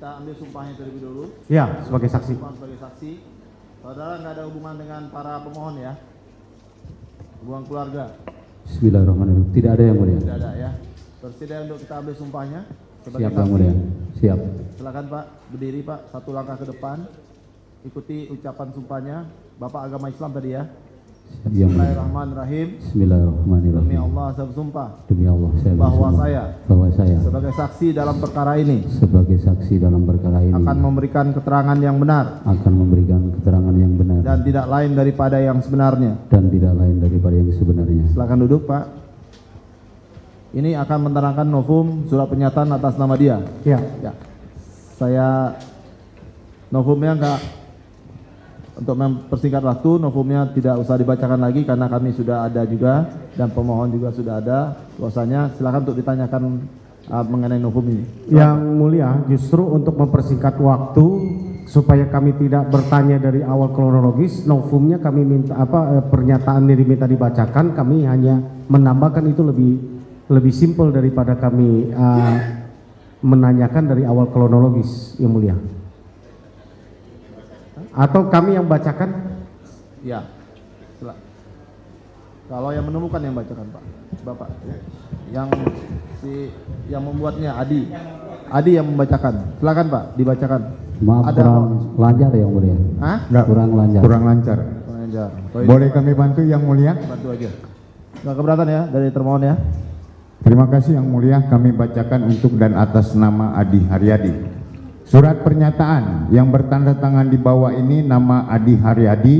kita ambil sumpahnya terlebih dulu. Ya, sebagai saksi. Sumpah sebagai saksi. Saudara nggak ada hubungan dengan para pemohon ya? Hubungan keluarga? Bismillahirrahmanirrahim. Tidak ada yang mulia. Tidak ada ya. Bersedia untuk kita ambil sumpahnya sebagai Siap saksi? yang mulia. Siap. Silakan Pak, berdiri Pak, satu langkah ke depan. Ikuti ucapan sumpahnya. Bapak agama Islam tadi ya. Siap yang mulia. Bismillahirrahmanirrahim. Bismillahirrahmanirrahim. Demi Allah saya bersumpah Demi Allah saya bahwa bersumpah saya bahwa saya sebagai saksi dalam perkara ini sebagai saksi dalam perkara ini akan memberikan keterangan yang benar akan memberikan keterangan yang benar dan tidak lain daripada yang sebenarnya. dan tidak lain daripada yang sebenarnya. Silakan duduk Pak. Ini akan menerangkan novum surat pernyataan atas nama dia. Ya. Ya. Saya novumnya enggak, untuk mempersingkat waktu, novumnya tidak usah dibacakan lagi karena kami sudah ada juga dan pemohon juga sudah ada. Bahwasanya silakan untuk ditanyakan mengenai novum ini. Yang mulia, justru untuk mempersingkat waktu supaya kami tidak bertanya dari awal kronologis, novumnya kami minta pernyataan yang diminta dibacakan, kami hanya menambahkan itu lebih simpel daripada kami menanyakan dari awal kronologis, yang mulia. Atau kami yang bacakan? Ya. Kalau yang menemukan yang bacakan Pak, Bapak. Yang membuatnya Adi yang membacakan. Silakan Pak, dibacakan. Maaf, ada kurang lancar yang mulia. Hah? Enggak, Kurang lancar. kurang lancar. Kurang ajar. Boleh kami bantu yang mulia? Bantu aja. Nggak keberatan ya dari termohon ya? Terima kasih yang mulia, kami bacakan untuk dan atas nama Adi Haryadi. Surat pernyataan yang bertanda tangan di bawah ini nama Adi Haryadi,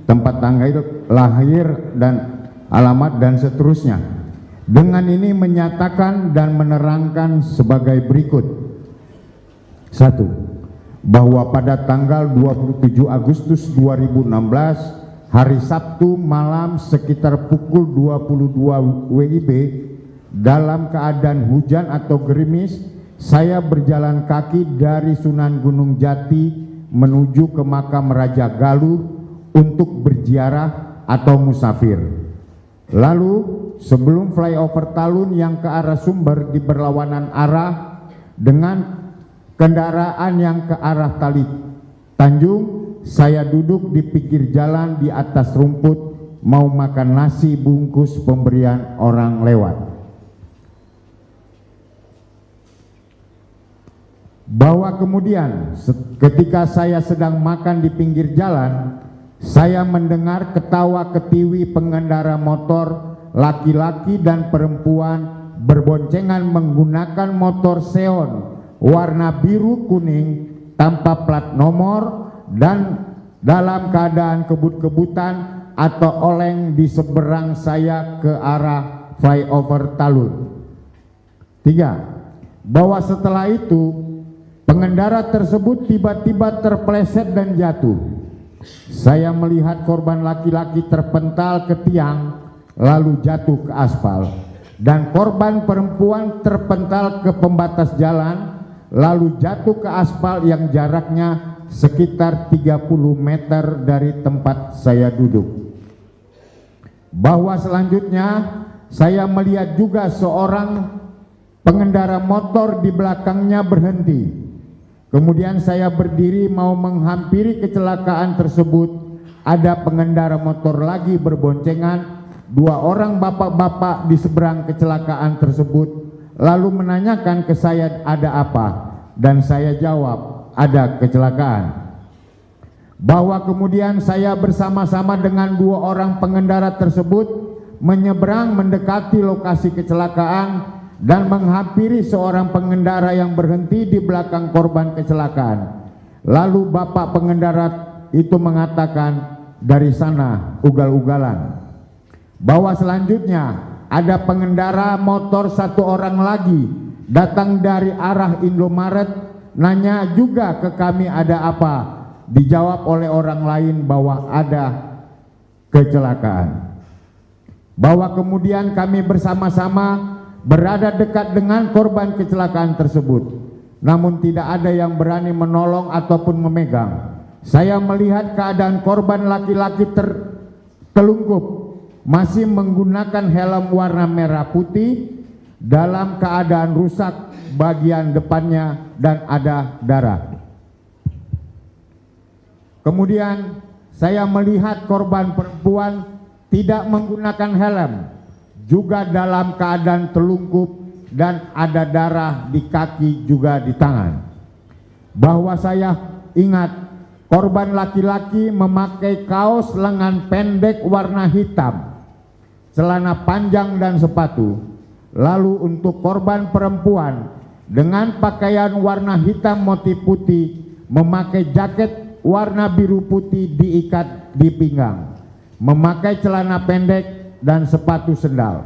tempat tanggal lahir dan alamat dan seterusnya. Dengan ini menyatakan dan menerangkan sebagai berikut. 1. Bahwa pada tanggal 27 Agustus 2016 hari Sabtu malam sekitar pukul 22 WIB dalam keadaan hujan atau gerimis, saya berjalan kaki dari Sunan Gunung Jati menuju ke makam Raja Galuh untuk berziarah atau musafir. Lalu sebelum flyover Talun yang ke arah Sumber di berlawanan arah dengan kendaraan yang ke arah Tali Tanjung, saya duduk di pinggir jalan di atas rumput mau makan nasi bungkus pemberian orang lewat. Bahwa kemudian ketika saya sedang makan di pinggir jalan, saya mendengar ketawa ketiwi pengendara motor laki-laki dan perempuan berboncengan menggunakan motor Seon warna biru kuning tanpa plat nomor dan dalam keadaan kebut-kebutan atau oleng di seberang saya ke arah flyover Talun. 3. Bahwa setelah itu pengendara tersebut tiba-tiba terpeleset dan jatuh. Saya melihat korban laki-laki terpental ke tiang lalu jatuh ke aspal, dan korban perempuan terpental ke pembatas jalan lalu jatuh ke aspal yang jaraknya sekitar 30 meter dari tempat saya duduk. Bahwa selanjutnya saya melihat juga seorang pengendara motor di belakangnya berhenti. Kemudian saya berdiri mau menghampiri kecelakaan tersebut. Ada pengendara motor lagi berboncengan 2 orang bapak-bapak di seberang kecelakaan tersebut, lalu menanyakan ke saya ada apa, dan saya jawab ada kecelakaan. Bahwa kemudian saya bersama-sama dengan 2 orang pengendara tersebut menyeberang mendekati lokasi kecelakaan dan menghampiri seorang pengendara yang berhenti di belakang korban kecelakaan. Lalu bapak pengendara itu mengatakan dari sana ugal-ugalan. Bahwa selanjutnya ada pengendara motor 1 orang lagi datang dari arah Indomaret, nanya juga ke kami ada apa. Dijawab oleh orang lain bahwa ada kecelakaan. Bahwa kemudian kami bersama-sama berada dekat dengan korban kecelakaan tersebut, namun tidak ada yang berani menolong ataupun memegang. Saya melihat keadaan korban laki-laki tertelungkup, masih menggunakan helm warna merah putih, dalam keadaan rusak bagian depannya dan ada darah. Kemudian saya melihat korban perempuan tidak menggunakan helm, juga dalam keadaan telungkup dan ada darah di kaki juga di tangan. Bahwa saya ingat korban laki-laki memakai kaos lengan pendek warna hitam, celana panjang dan sepatu. Lalu untuk korban perempuan dengan pakaian warna hitam motif putih, memakai jaket warna biru putih diikat di pinggang, memakai celana pendek dan sepatu sendal.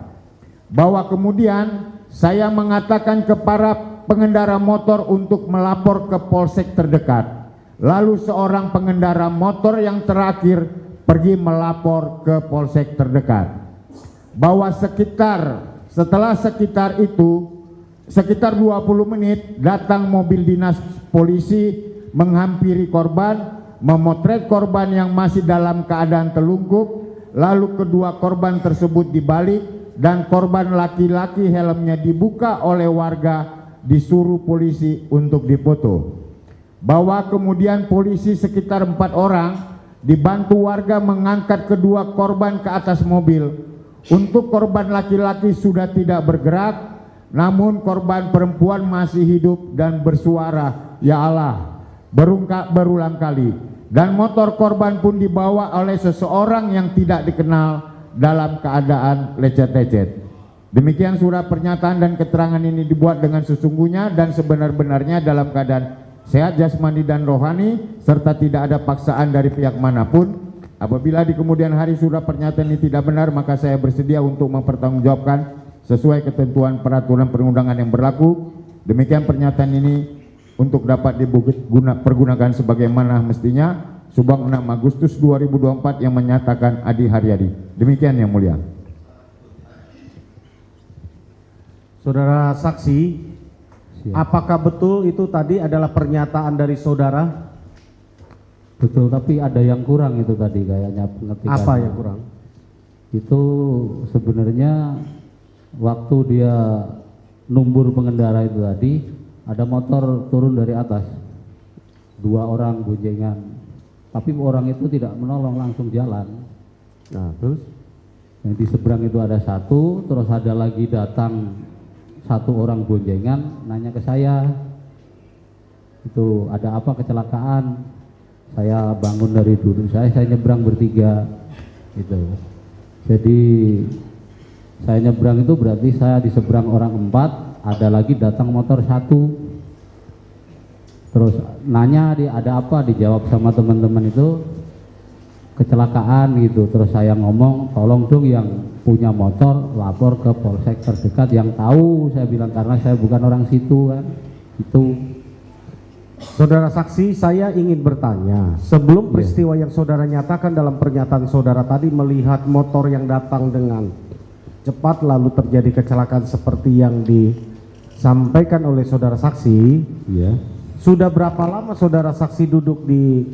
Bahwa kemudian saya mengatakan kepada pengendara motor untuk melapor ke polsek terdekat. Lalu seorang pengendara motor yang terakhir pergi melapor ke polsek terdekat. Bahwa setelah sekitar 20 menit datang mobil dinas polisi menghampiri korban, memotret korban yang masih dalam keadaan telungkup. Lalu kedua korban tersebut dibalik dan korban laki-laki helmnya dibuka oleh warga, disuruh polisi untuk dipoto. Bahwa kemudian polisi sekitar 4 orang dibantu warga mengangkat kedua korban ke atas mobil. Untuk korban laki-laki sudah tidak bergerak, namun korban perempuan masih hidup dan bersuara, "Ya Allah," berulang kali. Dan motor korban pun dibawa oleh seseorang yang tidak dikenal dalam keadaan lecet-lecet. Demikian surat pernyataan dan keterangan ini dibuat dengan sesungguhnya dan sebenar-benarnya dalam keadaan sehat jasmani dan rohani, serta tidak ada paksaan dari pihak manapun. Apabila di kemudian hari surat pernyataan ini tidak benar, maka saya bersedia untuk mempertanggungjawabkan sesuai ketentuan peraturan perundangan yang berlaku. Demikian pernyataan ini untuk dapat dipergunakan sebagaimana mestinya. Subang 6 Agustus 2024 yang menyatakan Adi Haryadi. Demikian yang mulia. Saudara saksi, Siap. apakah betul itu tadi adalah pernyataan dari saudara? Betul, tapi ada yang kurang itu tadi kayaknya pengetikannya. Apa yang kurang? Itu sebenarnya waktu dia numbur pengendara itu tadi, ada motor turun dari atas, 2 orang boncengan, tapi orang itu tidak menolong, langsung jalan. Nah, terus Yang di seberang itu ada 1, terus ada lagi datang 1 orang boncengan nanya ke saya, itu ada apa, kecelakaan. Saya bangun dari duduk saya nyebrang bertiga gitu. Jadi saya nyebrang itu berarti saya di seberang orang 4, ada lagi datang motor 1. Terus nanya ada apa, dijawab sama teman-teman itu kecelakaan gitu. Terus saya ngomong, tolong dong yang punya motor lapor ke polsek terdekat yang tahu. Saya bilang karena saya bukan orang situ kan. Itu. saudara saksi, saya ingin bertanya, sebelum peristiwa yang saudara nyatakan dalam pernyataan saudara tadi, melihat motor yang datang dengan cepat lalu terjadi kecelakaan seperti yang disampaikan oleh saudara saksi, Iya. sudah berapa lama saudara saksi duduk di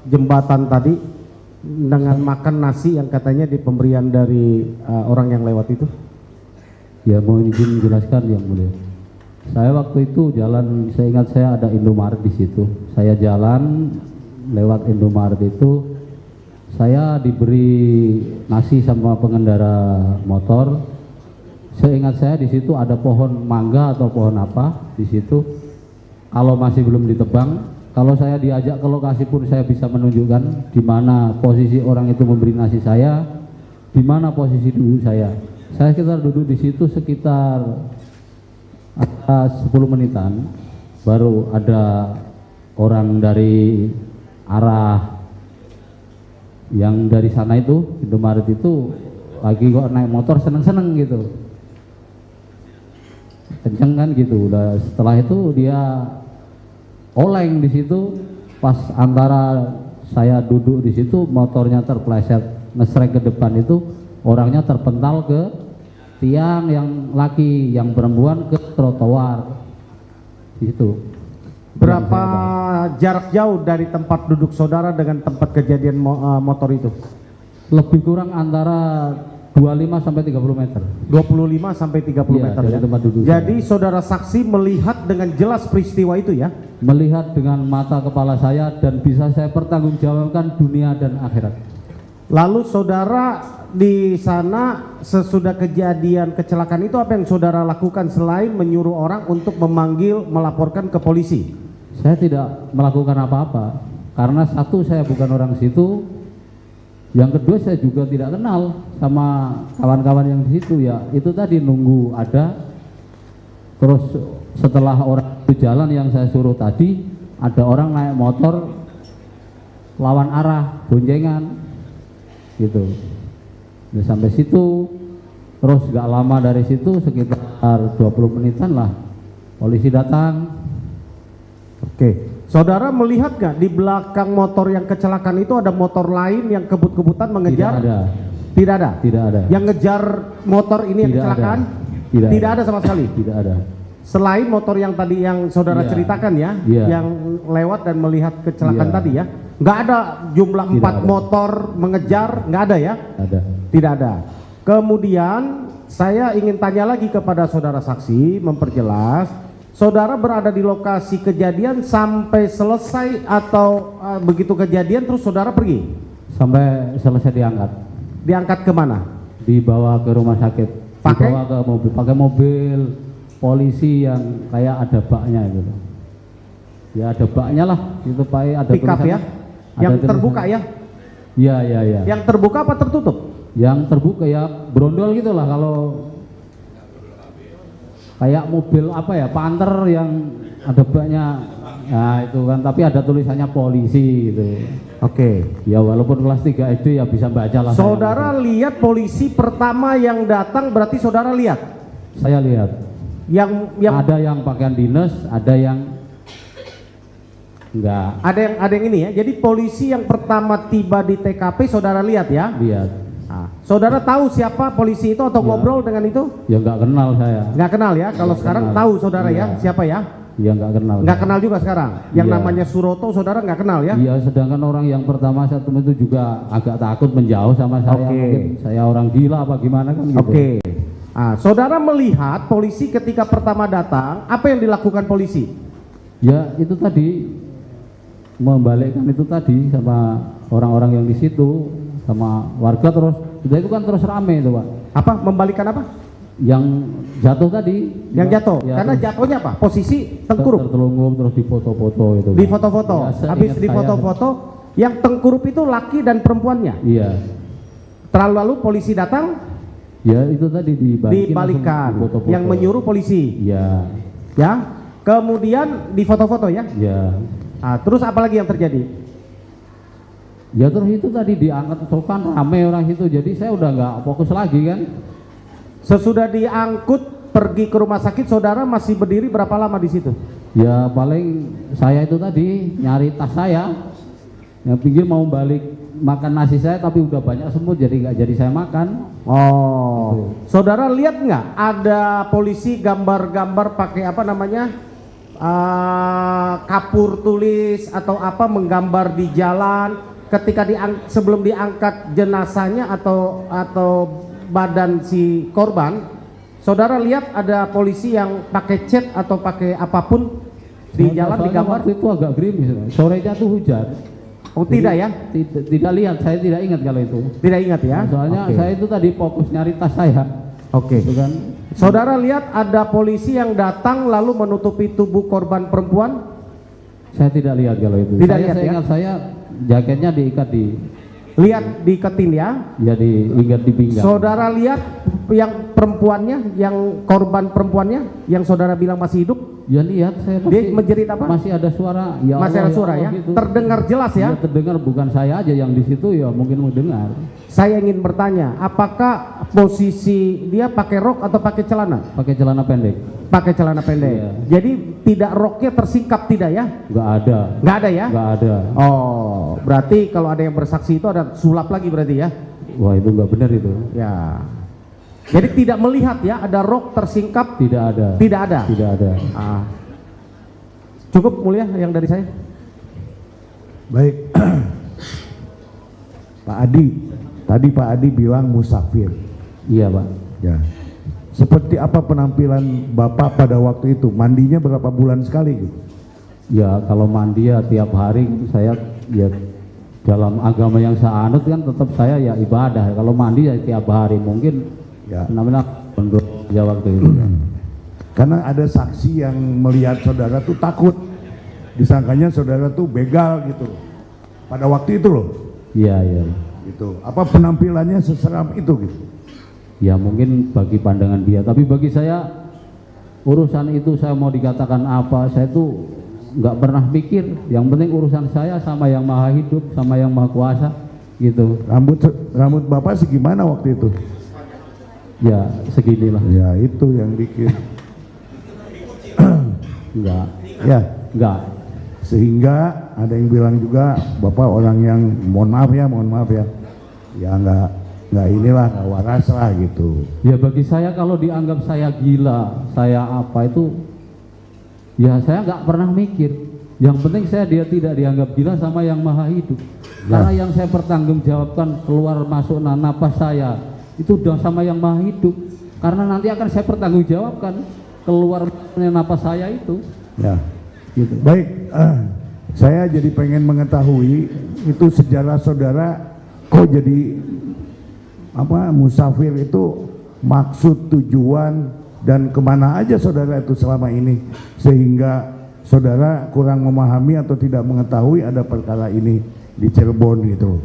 jembatan tadi dengan makan nasi yang katanya di pemberian dari orang yang lewat itu? Ya, mau izin menjelaskan yang mulia. Saya waktu itu jalan, saya ingat saya ada Indomaret di situ. Saya jalan lewat Indomaret itu, saya diberi nasi sama pengendara motor. Seingat saya di situ ada pohon mangga atau pohon apa di situ. Kalau masih belum ditebang, kalau saya diajak ke lokasi pun saya bisa menunjukkan di mana posisi orang itu memberi nasi saya, di mana posisi duduk saya. Saya sekitar duduk di situ sekitar 10 menitan, baru ada orang dari arah yang dari sana itu, Indomaret itu lagi kok naik motor seneng-seneng gitu, kenceng kan gitu. Udah setelah itu dia oleng di situ, pas antara saya duduk di situ motornya terpleset ngesrek ke depan, itu orangnya terpental ke tiang, yang laki, yang perempuan ke trotoar di situ. Berapa jarak jauh dari tempat duduk saudara dengan tempat kejadian motor itu? Lebih kurang antara 25 sampai 30 meter. 25 sampai 30 Iya, meter dari ya. tempat duduk Jadi saudara saksi melihat dengan jelas peristiwa itu ya. Melihat dengan mata kepala saya dan bisa saya pertanggungjawabkan dunia dan akhirat. Lalu saudara di sana sesudah kejadian kecelakaan itu apa yang saudara lakukan selain menyuruh orang untuk melaporkan ke polisi? Saya tidak melakukan apa-apa karena satu, saya bukan orang situ. Yang kedua, saya juga tidak kenal sama kawan-kawan yang di situ ya. Itu tadi nunggu ada. Terus setelah orang itu jalan yang saya suruh tadi, ada orang naik motor lawan arah, boncengan gitu. Nah, sampai situ, terus gak lama dari situ sekitar 20 menitan lah polisi datang. Oke. Saudara melihat gak di belakang motor yang kecelakaan itu ada motor lain yang kebut-kebutan mengejar? Tidak ada. Tidak ada? Tidak ada. Yang ngejar motor ini yang Tidak kecelakaan? ada. Tidak ada sama sekali? Tidak ada. Selain motor yang tadi yang saudara Iya. ceritakan ya, Iya. yang lewat dan melihat kecelakaan Iya. tadi ya, nggak ada jumlah Tidak 4 ada. motor mengejar, nggak ada ya? Ada. Tidak ada. Kemudian saya ingin tanya lagi kepada saudara saksi, memperjelas, saudara berada di lokasi kejadian sampai selesai atau begitu kejadian terus saudara pergi? Sampai selesai diangkat. Diangkat kemana? Dibawa ke rumah sakit. Pakai? Dibawa ke mobil, pakai mobil polisi yang kayak ada baknya gitu. Ya ada baknya lah, itu Pak, ada Pick up ya? tulisannya. Ada Yang tulisannya. terbuka ya? Iya, iya, iya. Yang terbuka apa tertutup? Yang terbuka ya brondol gitulah, kalau kayak mobil apa ya, Panther yang ada baknya. Nah itu kan, tapi ada tulisannya polisi gitu. Oke. Ya walaupun kelas 3 SD ya bisa baca lah. Saudara lihat polisi pertama yang datang, berarti saudara lihat? Saya lihat. Yang Ada yang pakaian dinas, ada yang enggak. ada yang ini ya. Jadi polisi yang pertama tiba di TKP saudara lihat ya? Lihat. Nah, saudara tahu siapa polisi itu atau Ya. ngobrol dengan itu? Ya enggak kenal saya. Nggak kenal ya? Kalau Nggak sekarang kenal. tahu saudara ya? Iya. Siapa ya? Ya enggak kenal. Nggak kenal juga sekarang. Yang Iya. namanya Suroto saudara nggak kenal ya? Iya, sedangkan orang yang pertama satu itu juga agak takut menjauh sama saya. Oke. Mungkin saya orang gila apa gimana kan gitu. Oke. Ah, saudara melihat polisi ketika pertama datang, apa yang dilakukan polisi? Ya itu tadi, membalikkan itu tadi sama orang-orang yang di situ, sama warga, terus sudah itu kan terus rame itu Pak. Apa? Membalikan apa? Yang jatuh tadi. Yang jatuh. Ya, Karena terus jatuhnya apa? Posisi tengkurap. tertelungkup, terus difoto-foto itu. Di Pak. foto-foto. Ya, seingat Habis di saya- foto-foto, yang tengkurup itu laki dan perempuannya. Iya. Lalu polisi datang, Ya itu tadi dibalikan. foto-foto. Yang menyuruh polisi, Iya. ya. Kemudian di foto-foto ya. Ya. Ah, terus apa lagi yang terjadi? Ya terus itu tadi diangkat, terus kan rame orang situ, jadi saya udah nggak fokus lagi kan. Sesudah diangkut pergi ke rumah sakit, saudara masih berdiri berapa lama di situ? Ya paling saya itu tadi nyari tas saya, yang pinggir mau balik makan nasi saya, tapi udah banyak semut jadi nggak jadi saya makan. Oh, saudara lihat nggak ada polisi gambar-gambar pakai apa namanya kapur tulis atau apa menggambar di jalan ketika sebelum diangkat jenazahnya atau badan si korban? Saudara lihat ada polisi yang pakai cat atau pakai apapun di jalan Soalnya digambar? waktu itu agak gerimis, sorenya tuh hujan. Oh tidak ya? Tidak lihat, saya tidak ingat kalau itu. Tidak ingat ya? Soalnya Oke. saya itu tadi fokus nyari tas saya. Oke. Itu kan. Saudara lihat ada polisi yang datang lalu menutupi tubuh korban perempuan? Saya tidak lihat kalau itu. Tidak lihat, saya ya? ingat saya jaketnya diikat di, Lihat diiketin ya? ya diikat di pinggang. Saudara lihat yang perempuannya, yang korban perempuannya, yang saudara bilang masih hidup? Ya lihat, saya Dia menjerit apa? masih ada suara. Ya Masih Allah, ada suara Allah, ya? gitu. Terdengar jelas ya? Ya terdengar, bukan saya aja yang di situ, ya mungkin mendengar. Saya ingin bertanya, apakah posisi dia pakai rok atau pakai celana? Pakai celana pendek. Pakai celana pendek. Iya. Jadi tidak roknya tersingkap tidak ya? Nggak ada. Nggak ada ya? Nggak ada. Oh, berarti kalau ada yang bersaksi itu ada sulap lagi berarti ya? Wah itu nggak benar itu. Ya. Jadi tidak melihat ya ada rok tersingkap? Tidak ada. Tidak ada. Tidak ada. Ah. Cukup mulia yang dari saya. Baik. Pak Adi, tadi Pak Adi bilang musafir. Iya Pak. Ya. Seperti apa penampilan Bapak pada waktu itu? Mandinya berapa bulan sekali gitu? Ya kalau mandi ya tiap hari saya ya dalam agama yang saya anut kan tetap saya ya ibadah. Kalau mandi ya tiap hari mungkin Ya. namanya menurut ya waktu itu. Karena ada saksi yang melihat saudara tuh takut, disangkanya saudara tuh begal gitu pada waktu itu loh. Iya iya. Gitu. Apa penampilannya seseram itu gitu? Ya mungkin bagi pandangan dia, tapi bagi saya urusan itu saya mau dikatakan apa, saya tuh nggak pernah mikir. Yang penting urusan saya sama yang maha hidup, sama yang maha kuasa gitu. Rambut Bapak segimana waktu itu? Ya seginilah. Ya itu yang bikin. Enggak, Ya. enggak. Sehingga ada yang bilang juga Bapak orang yang mohon maaf ya ya nggak inilah nggak waras lah gitu. Ya bagi saya kalau dianggap saya gila, saya apa itu, ya saya nggak pernah mikir. Yang penting saya dia tidak dianggap gila sama yang maha hidup. Karena yang saya pertanggungjawabkan keluar masuk napas saya itu udah sama yang maha hidup. Karena nanti akan saya pertanggungjawabkan keluar napas saya itu. Ya. Gitu. Baik, saya jadi pengen mengetahui itu sejarah saudara kok jadi apa musafir itu maksud tujuan dan kemana aja saudara itu selama ini sehingga saudara kurang memahami atau tidak mengetahui ada perkara ini di Cirebon gitu.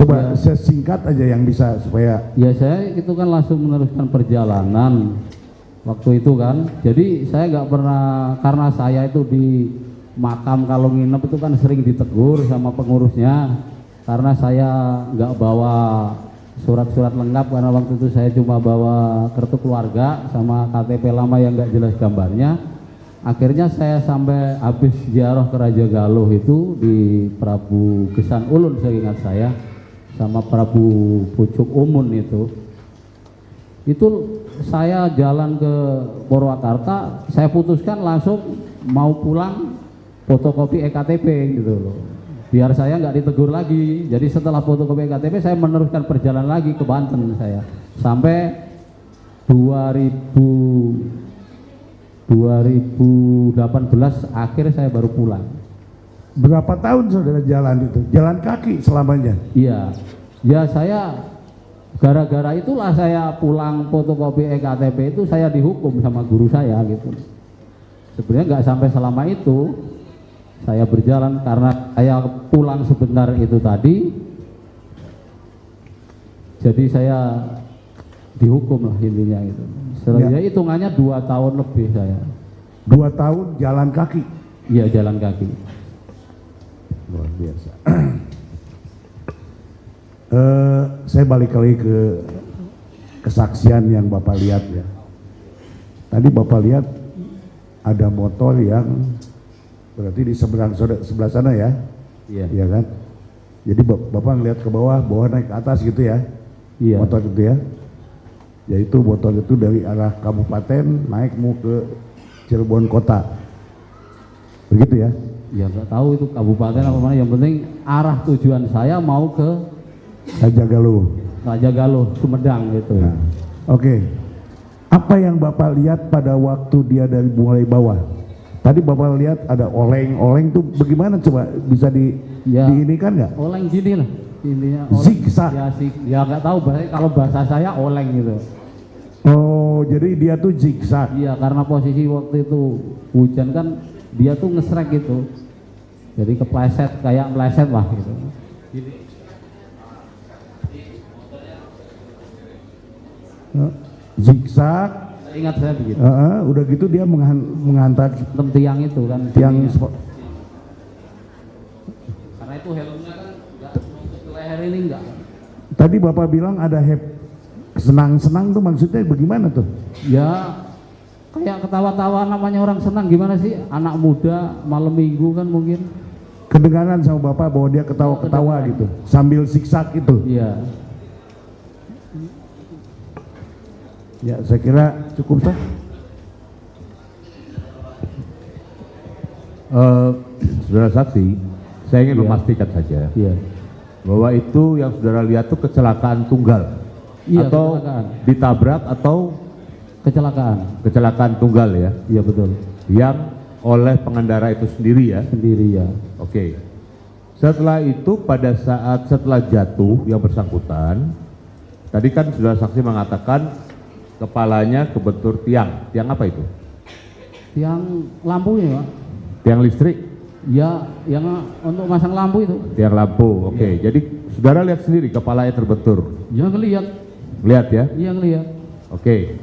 Coba sesingkat aja yang bisa supaya. Ya saya itu kan langsung meneruskan perjalanan waktu itu kan. Jadi saya nggak pernah, karena saya itu di makam kalau nginep itu kan sering ditegur sama pengurusnya karena saya nggak bawa surat-surat lengkap, karena waktu itu saya cuma bawa kartu keluarga sama KTP lama yang nggak jelas gambarnya. Akhirnya saya sampai habis ziarah ke Raja Galuh itu di Prabu Gesan Ulun seingat saya sama Prabu Pucuk Umun itu saya jalan ke Purwakarta, saya putuskan langsung mau pulang fotokopi EKTP gitu loh, biar saya nggak ditegur lagi. Jadi setelah fotokopi EKTP saya meneruskan perjalanan lagi ke Banten saya sampai 2018 akhir saya baru pulang. Berapa tahun saudara jalan itu? Jalan kaki selamanya? Iya, ya saya gara-gara itulah saya pulang fotokopi EKTP itu saya dihukum sama guru saya gitu. Sebenarnya nggak sampai selama itu saya berjalan, karena saya pulang sebentar itu tadi, jadi saya dihukum lah intinya itu. Sebenarnya hitungannya 2 tahun lebih saya. 2 tahun jalan kaki? Iya jalan kaki. Luar biasa. Saya balik lagi ke kesaksian yang Bapak lihat ya. Tadi Bapak lihat ada motor yang berarti di sebelah sana ya. Iya. Iya kan? Jadi Bapak ngeliat ke bawah naik ke atas gitu ya. Iya. Motor itu ya. Yaitu motor itu dari arah kabupaten naik mau ke Cirebon kota. Begitu ya? Ya nggak tahu itu kabupaten apa mana, yang penting arah tujuan saya mau ke Raja Galuh. Raja Galuh, Sumedang gitu. Nah, oke. Apa yang Bapak lihat pada waktu dia dari mulai bawah? Tadi Bapak lihat ada oleng tuh bagaimana, coba bisa diinikan nggak? Oleng gini lah intinya. Zigzag. Ya nggak tahu kalau bahasa saya oleng gitu. Oh, jadi dia tuh zigzag. Iya, karena posisi waktu itu hujan kan dia tuh ngesrek gitu. Jadi kepleset, kayak meleset lah gitu. Zigzag. Ingat saya begitu. Udah gitu dia menghantar Tiang itu kan. tiang. Karena itu helmnya kan nggak ke leher ini enggak. Tadi Bapak bilang ada senang-senang tuh maksudnya bagaimana tuh? Ya kayak ketawa-tawa, namanya orang senang gimana sih, anak muda malam minggu kan mungkin. Kedengaran sama Bapak bahwa dia ketawa-ketawa gitu sambil zigzag itu. Iya. Ya, saya kira cukup sah. Saudara saksi, saya ingin memastikan saja Iya. bahwa itu yang saudara lihat itu kecelakaan tunggal. Iya, atau kecelakaan. ditabrak atau kecelakaan tunggal ya, Iya betul, yang oleh pengendara itu sendiri ya. sendiri ya. Oke. Setelah itu pada saat setelah jatuh yang bersangkutan, tadi kan saudara saksi mengatakan kepalanya kebentur tiang. Tiang apa itu? Tiang lampunya Pak. Tiang listrik? Ya, yang untuk masang lampu itu. Tiang lampu. Oke. Jadi saudara lihat sendiri kepalanya terbentur. Ya ngelihat, Lihat ya. iya ngelihat. Oke.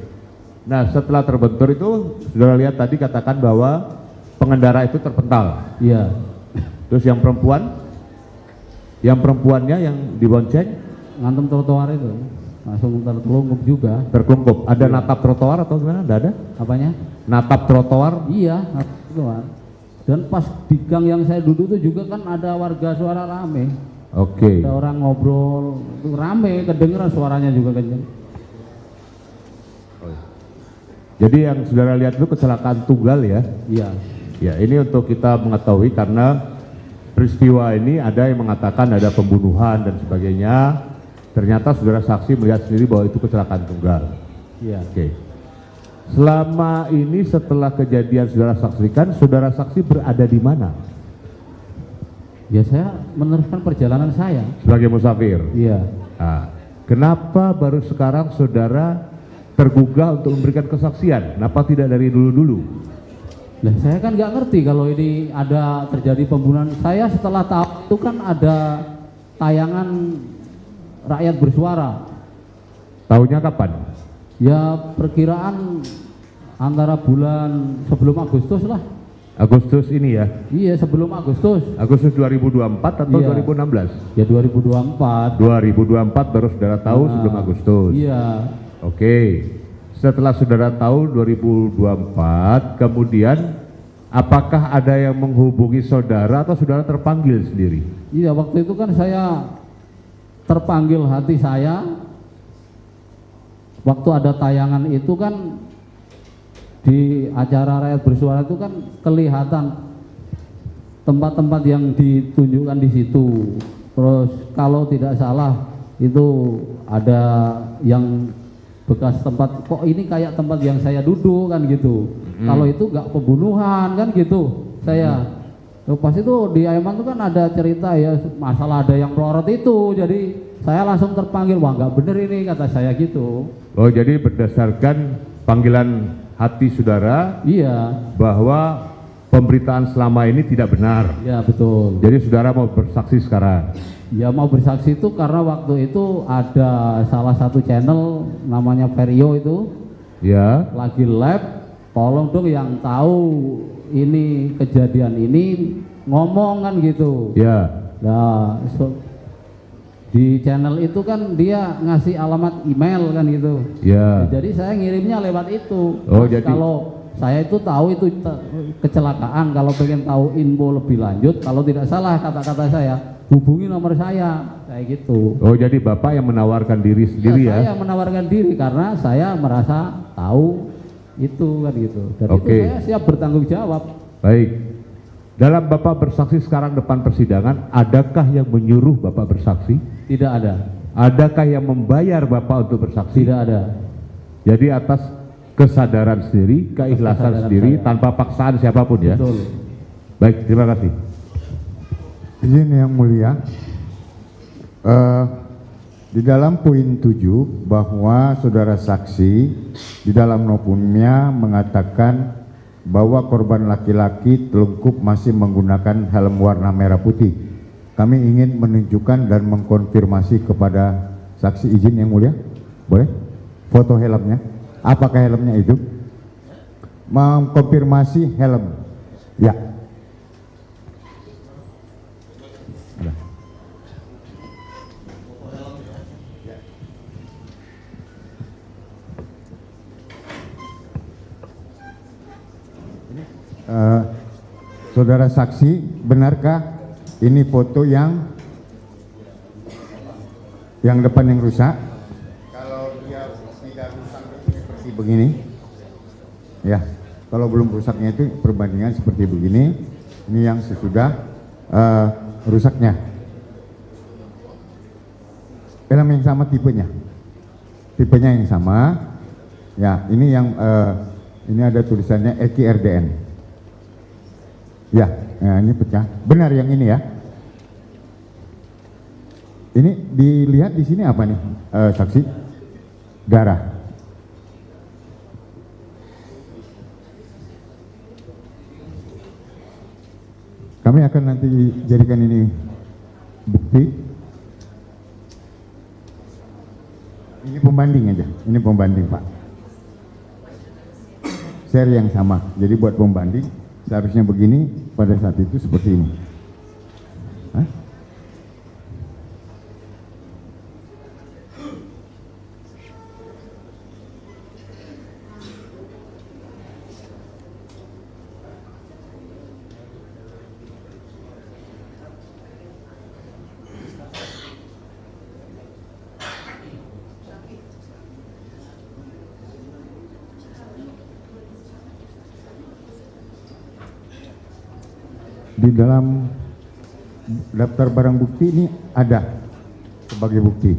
Nah, setelah terbentur itu saudara lihat tadi katakan bahwa pengendara itu terpental. Iya, Terus yang perempuan? Yang perempuannya yang dibonceng ngantem trotoar itu, langsung tertelungkup juga. terkelungkup. Ada natap trotoar atau gimana? Ada? Apanya? Natap trotoar? Iya, trotoar. Dan pas di gang yang saya duduk itu juga kan ada warga suara rame. Oke. Ada orang ngobrol, itu rame, kedengeran suaranya juga kenceng. Jadi yang saudara lihat itu kecelakaan tunggal ya? Iya, Ya, ini untuk kita mengetahui karena peristiwa ini ada yang mengatakan ada pembunuhan dan sebagainya. Ternyata saudara saksi melihat sendiri bahwa itu kecelakaan tunggal. iya. Oke. Selama ini setelah kejadian saudara saksikan, saudara saksi berada di mana? Ya saya meneruskan perjalanan saya. Sebagai musafir. Iya. Nah, kenapa baru sekarang saudara tergugah untuk memberikan kesaksian? Kenapa tidak dari dulu-dulu? Lah saya kan nggak ngerti kalau ini ada terjadi pembunuhan. Saya setelah tahu itu kan ada tayangan rakyat bersuara. Tahunya kapan? Ya perkiraan antara bulan sebelum Agustus lah. Agustus ini ya? Iya sebelum Agustus. Agustus 2024 atau Iya. 2016? Ya 2024. 2024 baru saudara tahu Nah, sebelum Agustus. Iya. Oke. Setelah saudara tahu 2024, kemudian apakah ada yang menghubungi saudara atau saudara terpanggil sendiri? Iya waktu itu kan saya terpanggil hati saya. Waktu ada tayangan itu kan di acara rakyat bersuara itu kan kelihatan tempat-tempat yang ditunjukkan di situ. Terus kalau tidak salah itu ada yang bekas tempat, kok ini kayak tempat yang saya duduk kan gitu. Kalau itu nggak pembunuhan kan gitu. Saya pas itu di Aiman itu kan ada cerita ya masalah ada yang melorot itu. Jadi saya langsung terpanggil, wah nggak bener ini kata saya gitu. Oh, jadi berdasarkan panggilan hati saudara Iya, bahwa pemberitaan selama ini tidak benar. ya betul. Jadi saudara mau bersaksi sekarang. Ya mau bersaksi itu karena waktu itu ada salah satu channel namanya Vario itu Ya. lagi live, tolong dong yang tahu ini kejadian ini ngomong kan gitu. Ya. Nah, di channel itu kan dia ngasih alamat email kan gitu. Ya. Jadi saya ngirimnya lewat itu. Oh, Mas, jadi- kalau saya itu tahu itu kecelakaan, kalau pengen tahu info lebih lanjut, kalau tidak salah kata-kata saya, hubungi nomor saya, kayak gitu. Oh, jadi Bapak yang menawarkan diri sendiri ya? Saya menawarkan diri karena saya merasa tahu itu kan gitu. Dan Oke. itu saya siap bertanggung jawab. Baik. Dalam Bapak bersaksi sekarang depan persidangan, adakah yang menyuruh Bapak bersaksi? Tidak ada, Adakah yang membayar Bapak untuk bersaksi? tidak ada. Jadi atas kesadaran sendiri, keikhlasan Kesadaran sendiri, saya. tanpa paksaan siapapun ya? Betul. Baik, terima kasih. Izin yang mulia, di dalam poin 7 bahwa saudara saksi di dalam notumnya mengatakan bahwa korban laki-laki telungkup masih menggunakan helm warna merah putih. Kami ingin menunjukkan dan mengkonfirmasi kepada saksi, izin yang mulia, boleh? Foto helmnya, apakah helmnya itu? Mengkonfirmasi helm, ya. Saudara saksi, benarkah ini foto yang depan yang rusak? Kalau dia tidak rusak itu seperti begini, ya. Kalau belum rusaknya itu perbandingan seperti begini. Ini yang sesudah rusaknya. Helm yang sama tipenya. tipenya yang sama. Ya, ini yang ini ada tulisannya Eki RDN. Ya, ini pecah. Benar yang ini ya. Ini dilihat di sini apa nih, saksi? Darah. Kami akan nanti jadikan ini bukti. Ini pembanding aja, ini pembanding Pak. Seri yang sama, jadi buat pembanding seharusnya begini, pada saat itu seperti ini. Hah? Di dalam daftar barang bukti ini ada sebagai bukti.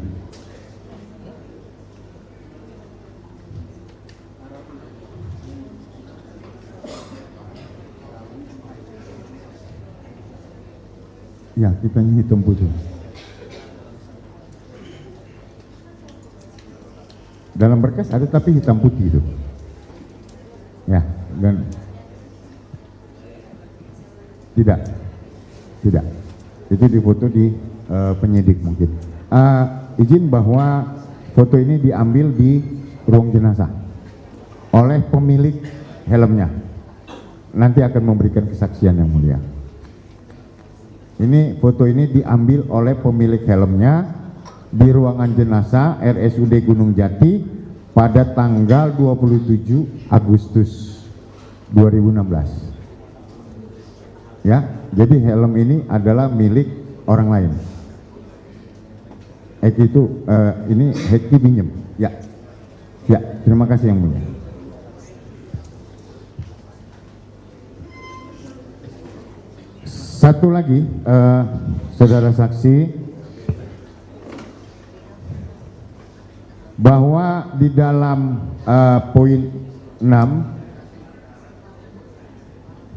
Ya, kita ini hitam putih. Dalam berkas ada tapi hitam putih itu. Ya, dan tidak, itu difoto di penyidik mungkin. Izin bahwa foto ini diambil di ruang jenazah oleh pemilik helmnya. Nanti akan memberikan kesaksian yang mulia. Ini foto ini diambil oleh pemilik helmnya di ruangan jenazah RSUD Gunung Jati pada tanggal 27 Agustus 2016. Ya, jadi helm ini adalah milik orang lain. Eki itu ini Eki pinjem. Ya, ya, terima kasih yang mulia. Satu lagi, saudara saksi, bahwa di dalam poin 6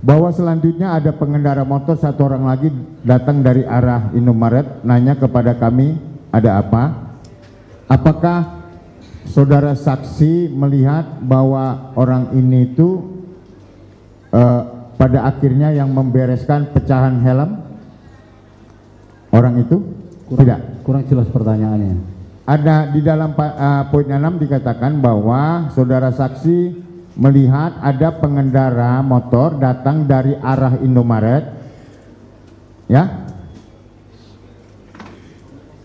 bahwa selanjutnya ada pengendara motor satu orang lagi datang dari arah Indomaret nanya kepada kami ada apa. Apakah saudara saksi melihat bahwa orang ini itu pada akhirnya yang membereskan pecahan helm orang itu? Tidak. Kurang jelas pertanyaannya. Ada di dalam poin 6 dikatakan bahwa saudara saksi melihat ada pengendara motor datang dari arah Indomaret, ya,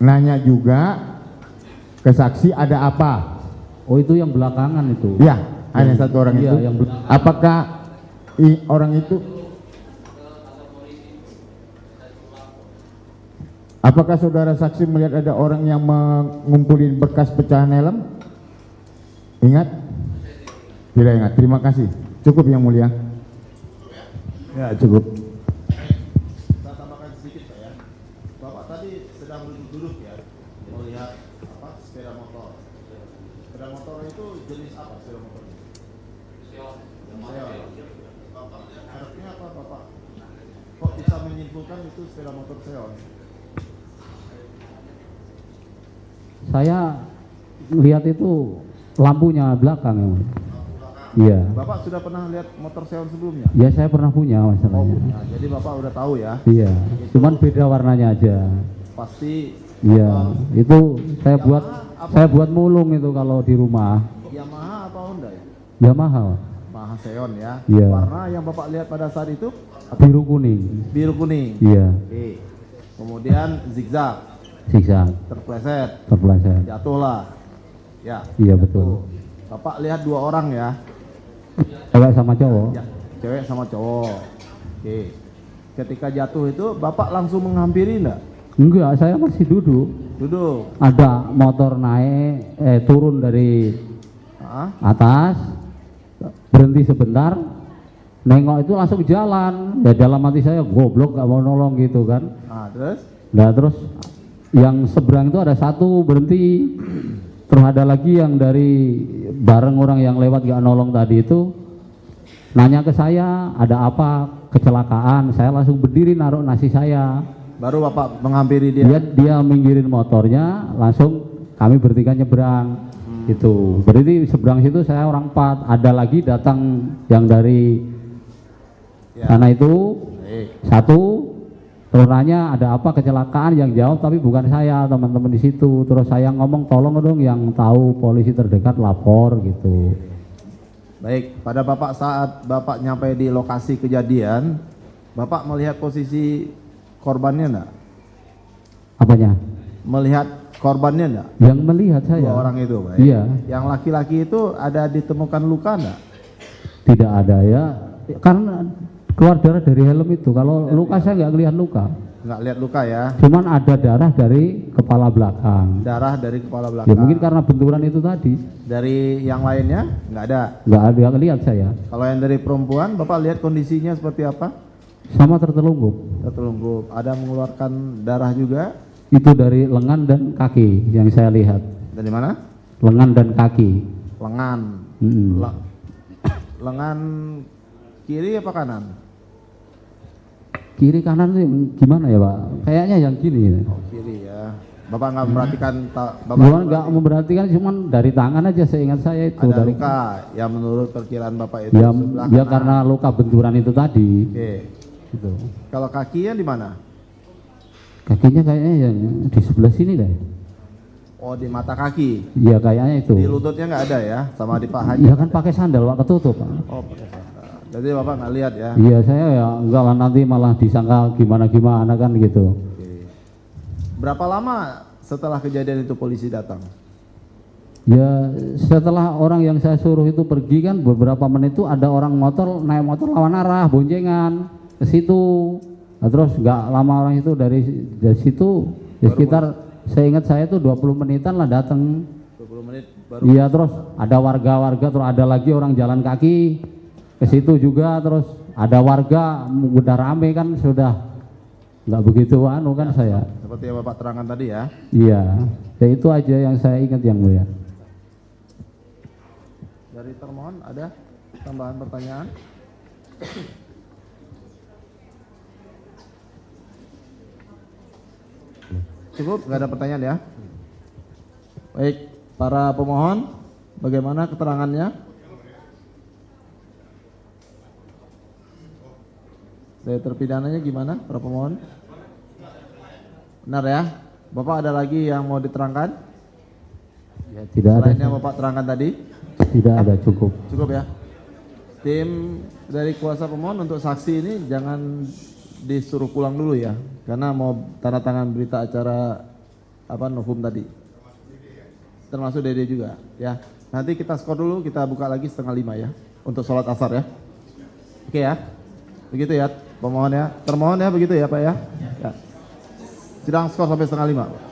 nanya juga ke saksi ada apa. Oh, itu yang belakangan itu. Ya, hanya satu orang iya, itu. yang Apakah orang itu? Apakah saudara saksi melihat ada orang yang mengumpulin bekas pecahan helm? Ingat? Tidak ingat. Terima kasih. Cukup yang mulia. Ya, cukup. Saya tambahkan sedikit Pak ya. Bapak tadi sedang duduk-duduk ya, melihat apa sepeda motor. Sepeda motor itu jenis apa sepeda motor? Seon. Artinya apa Bapak? Kok bisa menyimpulkan itu sepeda motor Seon? Saya lihat itu lampunya belakang ya. Iya. Bapak sudah pernah lihat motor Seon sebelumnya? Ya, saya pernah punya Oh, masalahnya. punya. Jadi Bapak udah tahu ya? Iya. Cuman beda warnanya aja. Pasti. Iya. Itu saya Yamaha buat mulung itu kalau di rumah. Yamaha apa Honda ya? Yamaha. Yamaha Seon ya. Iya. Warna yang Bapak lihat pada saat itu Biru kuning. biru kuning. Iya. Oke. Kemudian zigzag, Zigzag. terpleset, Terpeleset. jatuhlah. Ya. Iya, betul. Bapak lihat dua orang ya. Cewek sama cowok. Ya, cewek sama cowok. Oke. Ketika jatuh itu Bapak langsung menghampiri enggak? Enggak, saya masih duduk. Duduk. Ada motor naik, turun dari Ah, atas, berhenti sebentar, nengok itu langsung jalan. Ya dalam hati saya, goblok gak mau nolong gitu kan. nah, terus Nah terus yang seberang itu ada satu berhenti, Terus ada lagi yang dari bareng orang yang lewat gak nolong tadi itu nanya ke saya ada apa kecelakaan, saya langsung berdiri naruh nasi saya. Baru Bapak menghampiri dia. Dia minggirin motornya, langsung kami bertiga nyebrang. Itu berarti seberang situ saya orang 4, ada lagi datang yang dari sana itu satu. Terus nanya ada apa kecelakaan, yang jawab tapi bukan saya, teman-teman di situ. Terus saya ngomong tolong dong yang tahu polisi terdekat lapor gitu. Baik, pada Bapak saat Bapak nyampe di lokasi kejadian, Bapak melihat posisi korbannya enggak? Apanya? Melihat korbannya enggak? Yang melihat saya. Dua orang itu, baik. Iya. Yang laki-laki itu ada ditemukan luka enggak? Tidak ada ya, karena keluar darah dari helm itu. Kalau luka saya nggak lihat luka. Nggak lihat luka ya? Cuman ada darah dari kepala belakang. Darah dari kepala belakang. Ya mungkin karena benturan itu tadi. Dari yang lainnya nggak ada. Nggak ada yang lihat saya. Kalau yang dari perempuan, Bapak lihat kondisinya seperti apa? Sama tertelungkup. Tertelungkup. Ada mengeluarkan darah juga. Itu dari lengan dan kaki yang saya lihat. Dari mana? Lengan dan kaki. Lengan. Lengan kiri apa kanan? Kiri kanan itu gimana ya Pak? Kayaknya yang kiri. Oh, kiri ya. Bapak nggak memperhatikan, Bukan nggak memperhatikan, cuman dari tangan aja seingat saya itu. ada dari luka yang menurut perkiraan Bapak itu ya, sebelah ya kanan. karena luka benturan itu tadi. Oke. Gitu. Kalau kakinya di mana? Kakinya kayaknya yang di sebelah sini deh. Oh, di mata kaki. Iya kayaknya itu. Di lututnya nggak ada ya, sama di pahanya. Iya kan pakai sandal Pak, ketutup Pak. Oh, pakai sandal. Jadi Bapak nggak lihat ya? Iya saya ya enggak lah, nanti malah disangka gimana kan gitu. Oke. Berapa lama setelah kejadian itu polisi datang? Ya setelah orang yang saya suruh itu pergi kan beberapa menit itu ada orang naik motor lawan arah boncengan ke situ. Nah, terus nggak lama orang itu dari situ ya sekitar saya ingat saya itu 20 menitan lah datang. 20 menit baru. Iya terus ada warga terus ada lagi orang jalan kaki ke situ juga, terus ada warga udah rame kan, sudah nggak begitu anu kan saya. Seperti yang Bapak terangkan tadi ya. Iya, ya itu aja yang saya ingat yang mulia. Dari termohon ada tambahan pertanyaan? Cukup, nggak ada pertanyaan ya? Baik, para pemohon, bagaimana keterangannya? Dari terpidananya gimana, para pemohon? Benar ya? Bapak ada lagi yang mau diterangkan? Ya, tidak ada. Selain yang Bapak terangkan tadi? Tidak ada, cukup. Cukup ya? Tim dari kuasa pemohon untuk saksi ini jangan disuruh pulang dulu ya, karena mau tanda tangan berita acara novum tadi. Termasuk Dede juga ya. Nanti kita skor dulu, kita buka lagi 4:30 ya untuk sholat asar ya. Oke ya, begitu ya pemohon ya, termohon ya begitu ya Pak ya. Sidang skor sampai 4:30.